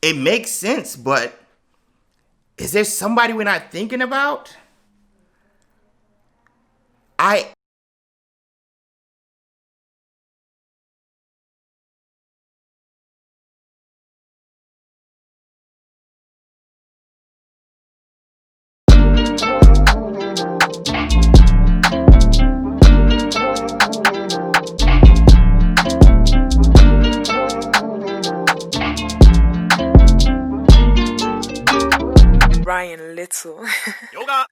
It makes sense, but is there somebody we're not thinking about? I Brian Little. Yoga.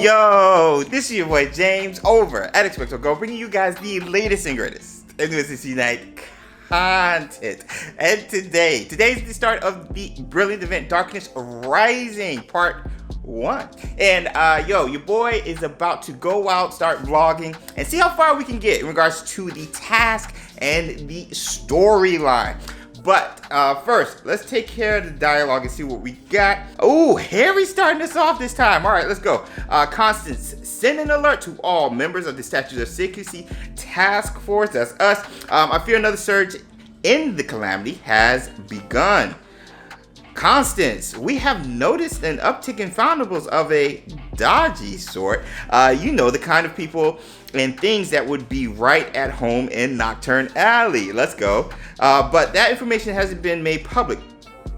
Yo, this is your boy James over at XpectoGO, bringing you guys the latest and greatest NUSC Night content. And today's the start of the brilliant event Darkness Rising Part 1. And yo, your boy is about to go out, start vlogging, and see how far we can get in regards to the task and the storyline. But first, let's take care of the dialogue and see what we got. Oh, Harry's starting us off this time. All right, let's go. Constance, send an alert to all members of the Snatchers of Secrecy Task Force. That's us. I fear another surge in the calamity has begun. Constance, we have noticed an uptick in foundables of a dodgy sort. You know, the kind of people and things that would be right at home in Nocturne Alley. Let's go. But that information hasn't been made public.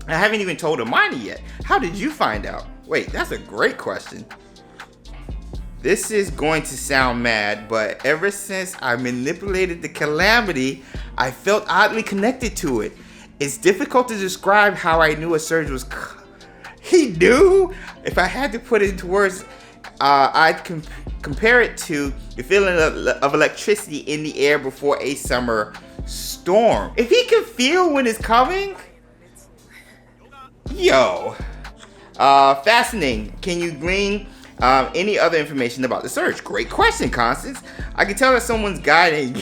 I haven't even told Hermione yet. How did you find out? Wait, that's a great question. This is going to sound mad, but ever since I manipulated the calamity, I felt oddly connected to it. It's difficult to describe how I knew a surge was. He knew? If I had to put it into words, I'd compare it to the feeling of electricity in the air before a summer storm. If he can feel when it's coming, yo. Fascinating. Can you glean any other information about the surge? Great question, Constance. I can tell that someone's guiding.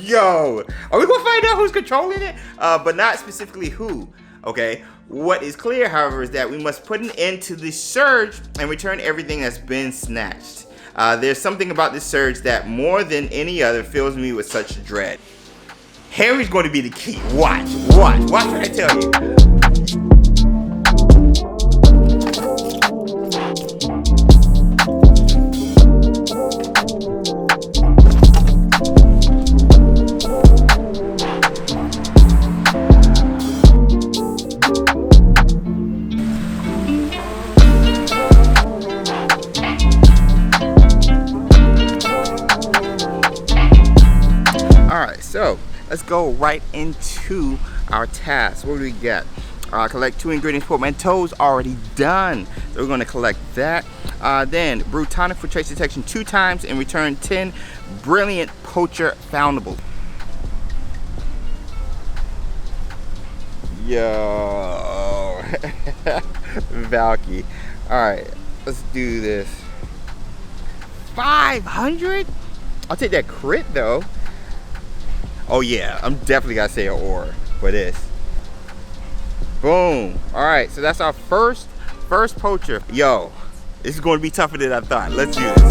Yo, are we gonna find out who's controlling it? But not specifically who. Okay. What is clear, however, is that we must put an end to the surge and return everything that's been snatched. There's something about this surge that more than any other fills me with such dread. Harry's going to be the key. Watch what I tell you. So let's go right into our task. What do we get? Collect 2 ingredients portmanteaus, already done. So we're going to collect that. Then brew tonic for trace detection 2 times and return 10 brilliant poacher foundables. Yo, Valky. All right, let's do this. 500? I'll take that crit though. Oh yeah, I'm definitely gotta say an ore for this. Boom. All right, so that's our first poacher. Yo, this is going to be tougher than I thought. Let's do this.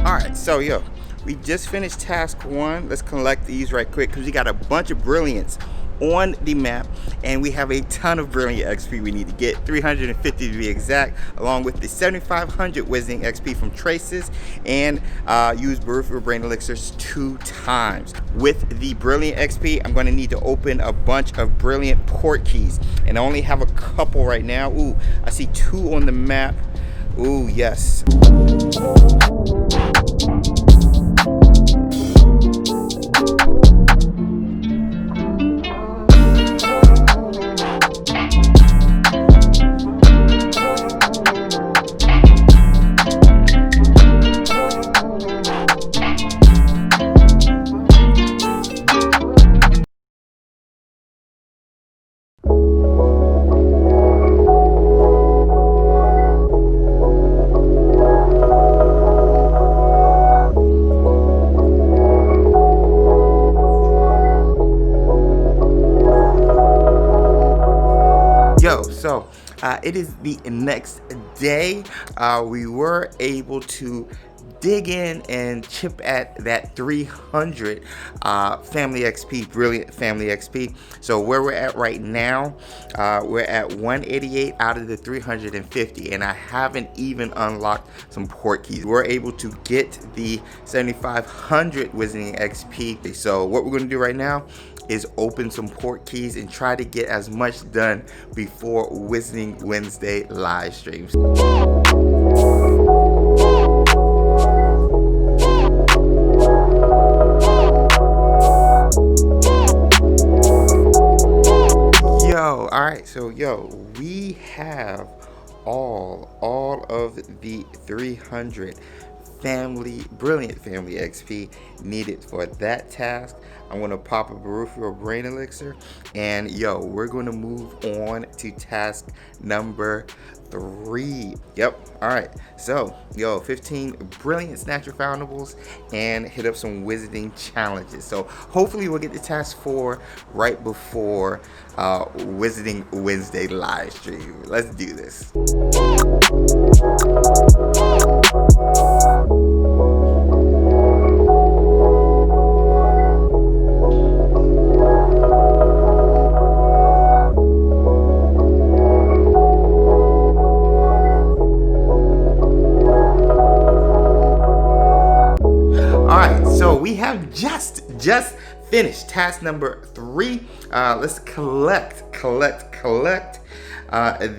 All right, so yo, we just finished task 1. Let's collect these right quick because we got a bunch of brilliance on the map and we have a ton of brilliant XP we need to get, 350 to be exact, along with the 7500 Wizarding XP from traces, and use peripheral brain elixirs 2 times. With the brilliant XP, I'm going to need to open a bunch of brilliant port keys, and I only have a couple right now. Ooh, I see 2 on the map. Ooh, yes. So it is the next day. We were able to dig in and chip at that 300 family XP, brilliant family XP. So where we're at right now, we're at 188 out of the 350, and I haven't even unlocked some port keys. We're able to get the 7500 Wizarding XP. So what we're going to do right now is open some port keys and try to get as much done before Wizarding Wednesday live streams. Alright, so we have all of the 300 brilliant family XP needed for that task. I'm going to pop a Barufio Brain Elixir, and we're going to move on to task number 3. Alright, so 15 brilliant Snatcher foundables and hit up some wizarding challenges. So hopefully we'll get to task 4 right before Wizarding Wednesday live stream. Let's do this. We have just finished task number 3. Let's collect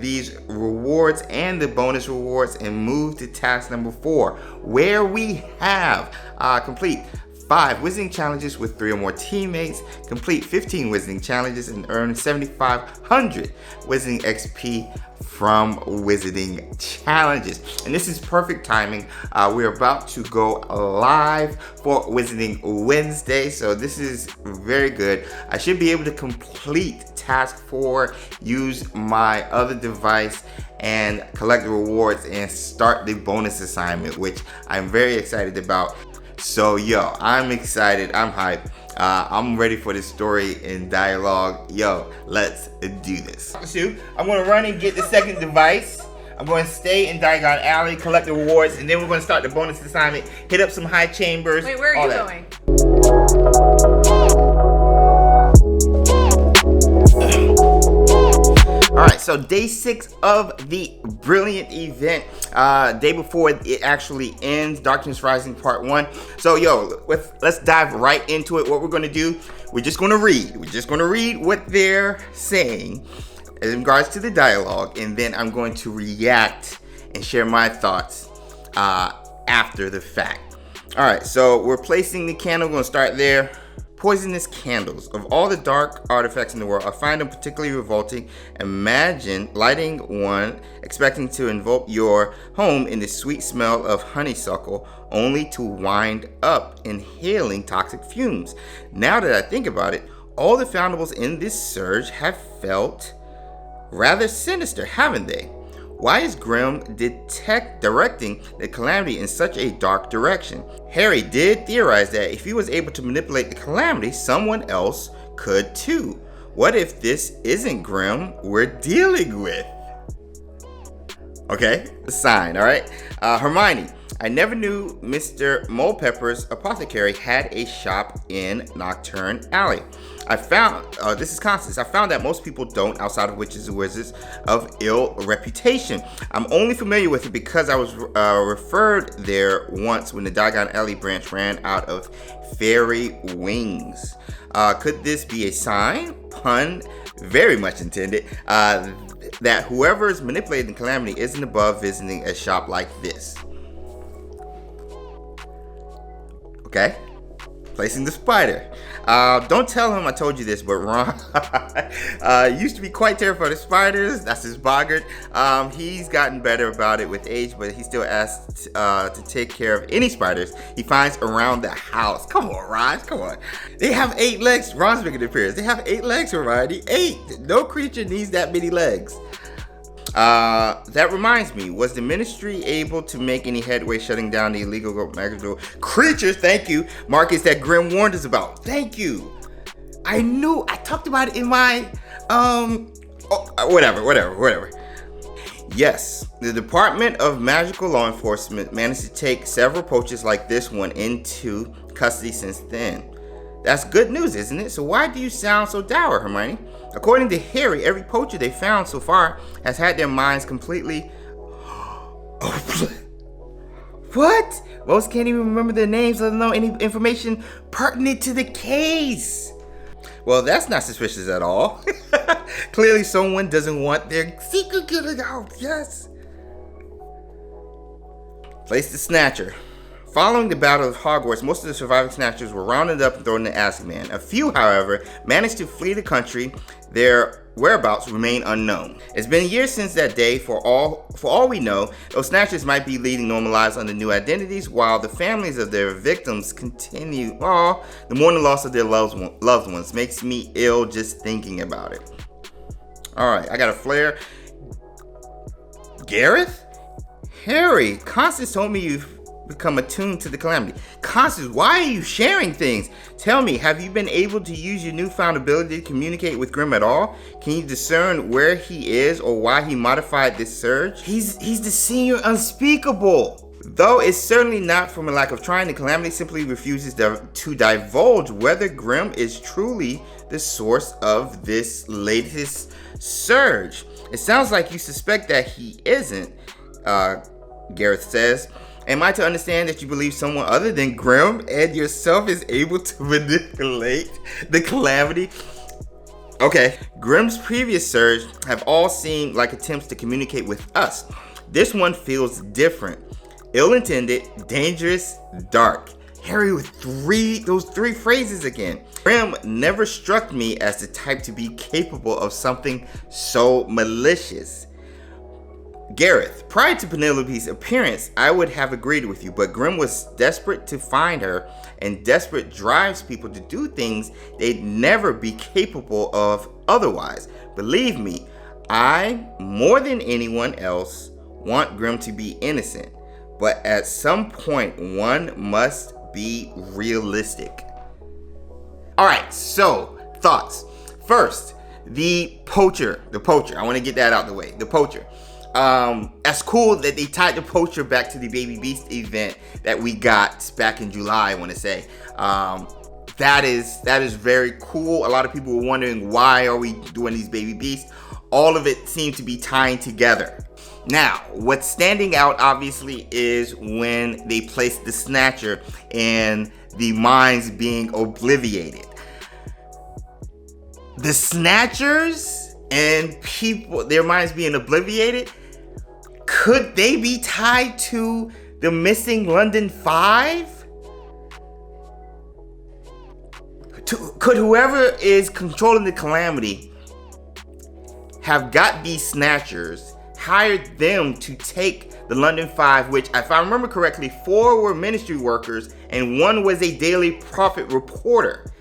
these rewards and the bonus rewards and move to task number 4, where we have complete 5 wizarding challenges with 3 or more teammates, complete 15 wizarding challenges, and earn 7,500 wizarding XP from wizarding challenges. And this is perfect timing. We're about to go live for Wizarding Wednesday, so this is very good. I should be able to complete task 4, use my other device, and collect the rewards and start the bonus assignment, which I'm very excited about. So I'm excited, I'm hyped. I'm ready for this story and dialogue. Let's do this. So I'm gonna run and get the second device. I'm going to stay in Diagon Alley, collect the rewards, and then we're going to start the bonus assignment, hit up some high chambers. Wait, where are you going? Alright, so day 6 of the brilliant event, day before it actually ends, Darkness Rising Part 1. So let's dive right into it. What we're going to do, we're just going to read what they're saying in regards to the dialogue, and then I'm going to react and share my thoughts after the fact. Alright, so we're placing the candle, we're going to start there. Poisonous candles. Of all the dark artifacts in the world, I find them particularly revolting. Imagine lighting one, expecting to envelop your home in the sweet smell of honeysuckle, only to wind up inhaling toxic fumes. Now that I think about it, all the foundables in this surge have felt rather sinister, haven't they? Why is Grimm directing the calamity in such a dark direction? Harry did theorize that if he was able to manipulate the calamity, someone else could too. What if this isn't Grimm we're dealing with? Okay, a sign, alright? Hermione, I never knew Mr. Molepepper's apothecary had a shop in Nocturne Alley. I found, this is Constance, I found that most people don't, outside of witches and wizards of ill reputation. I'm only familiar with it because I was referred there once when the Diagon Alley branch ran out of fairy wings. Could this be a sign, pun very much intended, that whoever is manipulating calamity isn't above visiting a shop like this? Okay, placing the spider. Don't tell him I told you this, but Ron used to be quite terrified of spiders. That's his boggart. He's gotten better about it with age, but he still asks to take care of any spiders he finds around the house. Come on, Ron, come on. They have 8 legs. Ron's making an appearance. They have 8 legs, Hermione. 8. No creature needs that many legs. That reminds me, was the ministry able to make any headway shutting down the illegal magical creatures? Thank you, Marcus, that Grimm warned us about. Thank you. I talked about it in my Whatever. Yes, the Department of Magical Law Enforcement managed to take several poachers like this one into custody since then. That's good news, isn't it? So why do you sound so dour, Hermione? According to Harry, every poacher they found so far has had their minds completely... What? Most can't even remember their names, let alone any information pertinent to the case. Well, that's not suspicious at all. Clearly someone doesn't want their secret getting out, yes. Place the Snatcher. Following the Battle of Hogwarts, most of the surviving Snatchers were rounded up and thrown into Azkaban. A few, however, managed to flee the country. Their whereabouts remain unknown. It's been years since that day. For all we know, those Snatchers might be leading normal lives under new identities, while the families of their victims continue the mourning loss of their loved ones. Makes me ill just thinking about it. Alright, I got a flare. Gareth? Harry, Constance told me you've become attuned to the calamity. Constance, why are you sharing things? Tell me, have you been able to use your newfound ability to communicate with Grim at all? Can you discern where he is or why he modified this surge? He's the senior unspeakable. Though it's certainly not from a lack of trying, the calamity simply refuses to divulge whether Grim is truly the source of this latest surge. It sounds like you suspect that he isn't, Gareth says. Am I to understand that you believe someone other than Grim and yourself is able to manipulate the calamity? Okay, Grim's previous surge have all seemed like attempts to communicate with us. This one feels different. Ill-intended, dangerous, dark. Harry with those three phrases again. Grim never struck me as the type to be capable of something so malicious. Gareth, prior to Penelope's appearance, I would have agreed with you, but Grim was desperate to find her, and desperate drives people to do things they'd never be capable of otherwise. Believe me, I, more than anyone else, want Grim to be innocent, but at some point, one must be realistic. Alright, so, thoughts. First, the poacher. I want to get that out of the way. The poacher. That's cool that they tied the poacher back to the Baby Beast event that we got back in July, I want to say. That is very cool. A lot of people were wondering, why are we doing these Baby Beasts? All of it seemed to be tying together. Now, what's standing out obviously is when they placed the Snatcher and the minds being obliviated. The Snatchers and people, their minds being obliviated, could they be tied to the missing London 5? Could whoever is controlling the calamity have got these Snatchers, hired them to take the London 5, which, if I remember correctly, 4 were ministry workers and 1 was a Daily Prophet reporter?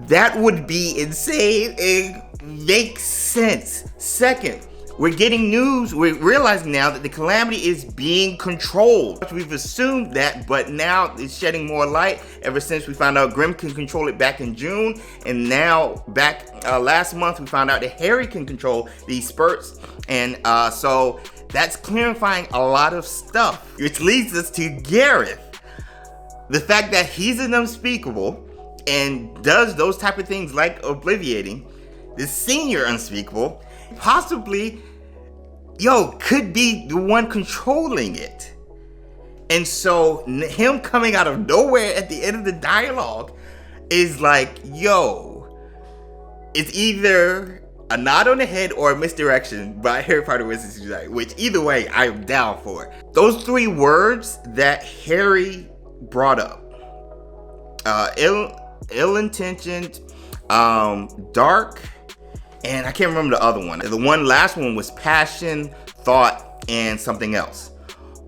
That would be insane. It makes sense. Second, we're getting news. We're realizing now that the calamity is being controlled. We've assumed that, but now it's shedding more light ever since we found out Grim can control it back in June. And now back last month, we found out that Harry can control these spurts. And so that's clarifying a lot of stuff, which leads us to Gareth. The fact that he's an unspeakable and does those type of things like obliviating, the senior unspeakable, possibly, could be the one controlling it. And so him coming out of nowhere at the end of the dialogue is like, it's either a nod on the head or a misdirection by Harry Potter Wizards Unite, which either way, I'm down for. Those 3 words that Harry brought up, ill-intentioned, dark, and I can't remember the other one. The last one was passion, thought, and something else.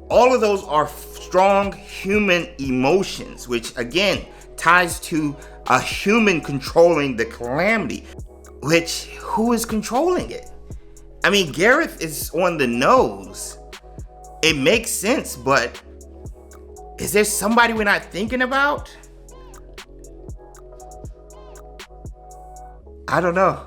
All of those are strong human emotions, which again ties to a human controlling the calamity. Which, who is controlling it? I mean, Gareth is on the nose. It makes sense, but is there somebody we're not thinking about? I don't know.